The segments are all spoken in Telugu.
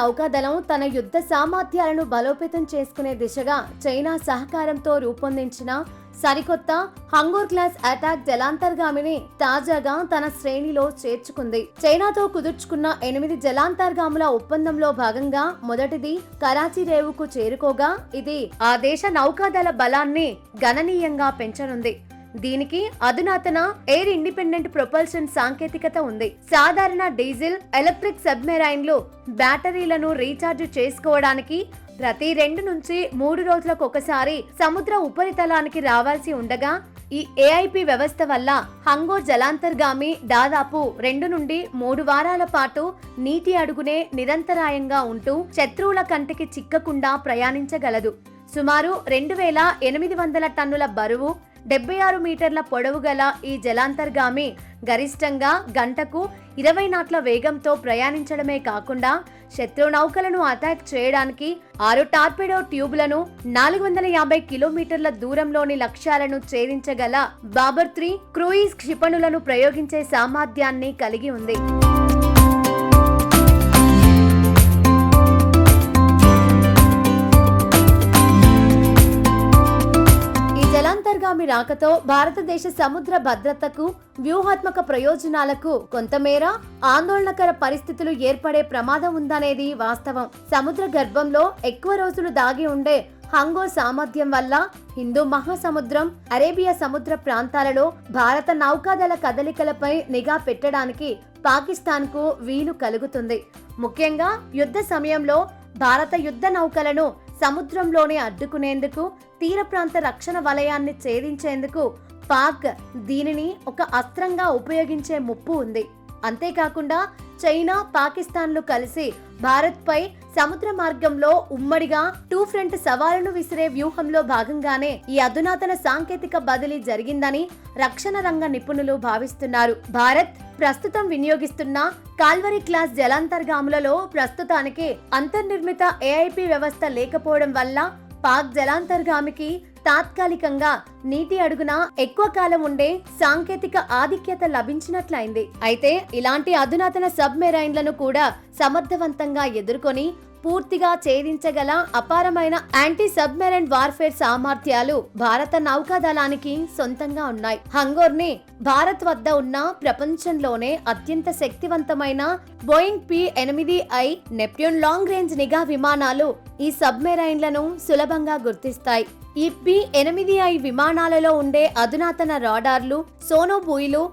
నౌకాదళం తన యుద్ధ సామర్థ్యాలను బలోపేతం చేసుకునే దిశగా చైనా సహకారంతో రూపొందించిన సరికొత్త హంగోర్ క్లాస్ అటాక్ జలాంతర్గామిని తాజాగా తన శ్రేణిలో చేర్చుకుంది. చైనాతో కుదుర్చుకున్న 8 జలాంతర్గాముల ఒప్పందంలో భాగంగా మొదటిది కరాచీ రేవుకు చేరుకోగా ఇది ఆ దేశ నౌకాదళ బలాన్ని గణనీయంగా పెంచనుంది. దీనికి అధునాతన ఎయిర్ ఇండిపెండెంట్ ప్రొపల్షన్ సాంకేతికత ఉంది. సాధారణ డీజిల్, ఎలక్ట్రిక్ సబ్మెరైన్లు బ్యాటరీలను రీఛార్జ్ చేసుకోవడానికి ప్రతి 2 నుంచి 3 రోజులకు ఒకసారి సముద్ర ఉపరితలానికి రావాల్సి ఉండగా ఈ ఏఐపి వ్యవస్థ వల్ల హంగోర్ జలాంతర్గామి దాదాపు 2 నుండి 3 వారాల పాటు నీటి అడుగునే నిరంతరాయంగా ఉంటూ శత్రువుల కంటికి చిక్కకుండా ప్రయాణించగలదు. సుమారు 2800 టన్నుల బరువు, 76 మీటర్ల పొడవు గల ఈ జలాంతర్గామి గరిష్టంగా గంటకు 20 నాట్ల వేగంతో ప్రయాణించడమే కాకుండా శత్రు నౌకలను అటాక్ చేయడానికి 6 టార్పెడో ట్యూబ్లను 450 కిలోమీటర్ల దూరంలోని లక్ష్యాలను ఛేదించగల బాబర్ 3 క్రూయిజ్ క్షిపణులను ప్రయోగించే సామర్థ్యాన్ని కలిగి ఉంది. జలాంతర్గామి రాకతో భారతదేశ సముద్ర భద్రతకు, వ్యూహాత్మక ప్రయోజనాలకు కొంతమేర ఆందోళనకర పరిస్థితులు ఏర్పడే ప్రమాదం ఉందనేది వాస్తవం. సముద్ర గర్భంలో ఎక్కువ రోజులు దాగి ఉండే హంగోర్ సామర్థ్యం వల్ల హిందూ మహాసముద్రం, అరేబియా సముద్ర ప్రాంతాలలో భారత నౌకాదళ కదలికలపై నిఘా పెట్టడానికి పాకిస్తాన్ కు వీలు కలుగుతుంది. ముఖ్యంగా యుద్ధ సమయంలో భారత యుద్ధ నౌకలను సముద్రంలోనే అడ్డుకునేందుకు, తీర ప్రాంత రక్షణ వలయాన్ని ఛేదించేందుకు పాక్ దీనిని ఒక అస్త్రంగా ఉపయోగించే ముప్పు ఉంది. అంతేకాకుండా చైనా, పాకిస్తాన్లు కలిసి భారత్ పై సముద్ర మార్గంలో ఉమ్మడిగా 2 ఫ్రంట్ సవాలును విసిరే వ్యూహంలో భాగంగానే ఈ అధునాతన సాంకేతిక బదిలీ జరిగిందని రక్షణ రంగ నిపుణులు భావిస్తున్నారు. భారత్ ప్రస్తుతం వినియోగిస్తున్న కాల్వరీ క్లాస్ జలాంతర్గాములలో ప్రస్తుతానికి అంతర్నిర్మిత ఏఐపి వ్యవస్థ లేకపోవడం వల్ల పాక్ జలాంతర్గామికి తాత్కాలికంగా నీటి అడుగున ఎక్కువ కాలం ఉండే సాంకేతిక ఆధిక్యత లభించినట్లయింది. అయితే ఇలాంటి అధునాతన సబ్మెరైన్లను కూడా సమర్థవంతంగా ఎదుర్కొని పూర్తిగా ఛేదించగల అపారమైన యాంటీ సబ్మెరైన్ వార్ఫేర్ సామర్థ్యాలు భారత నౌకాదళానికి సొంతంగా ఉన్నాయి. హంగోర్ ని భారత్ వద్ద ఉన్న ప్రపంచంలోనే అత్యంత శక్తివంతమైన Boeing P-8I Neptune long range నిఘా విమానాలు ఈ సబ్మెరైన్లను సులభంగా గుర్తిస్తాయి. ఈ P-8I విమానాలలో ఉండే అధునాతన రాడార్లు, సోనోబూయిలు,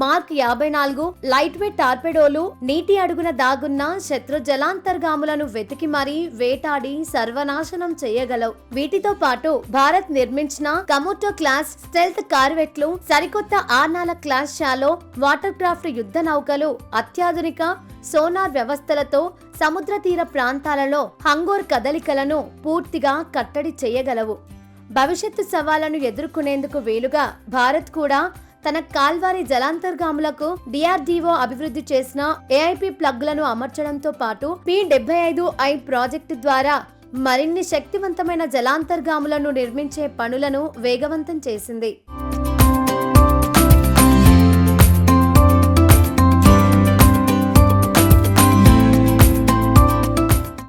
మార్క్ 54 లైట్ వెయిట్ టార్పెడోలు నీటి అడుగున దాగున్న శత్రు జలాంతర్గాములను వెతికి మరీ వేటాడి సర్వనాశనం చేయగలవు. వీటితో పాటు భారత్ నిర్మించిన కమోటో క్లాస్ స్టెల్త్ కార్వెట్లు, సరికొత్త Arnala class shallow water craft యుద్ధ నౌకలు అత్యాధునిక సోనార్ వ్యవస్థలతో సముద్ర తీర ప్రాంతాలలో హంగోర్ కదలికలను పూర్తిగా కట్టడి చేయగలవు. భవిష్యత్తు సవాళ్లను ఎదుర్కొనేందుకు వీలుగా భారత్ కూడా తన కాల్వారీ జలాంతర్గాములకు DRDO అభివృద్ధి చేసిన ఏఐపి ప్లగ్లను అమర్చడంతో పాటు P-75I ప్రాజెక్టు ద్వారా మరిన్ని శక్తివంతమైన జలాంతర్గాములను నిర్మించే పనులను వేగవంతం చేసింది.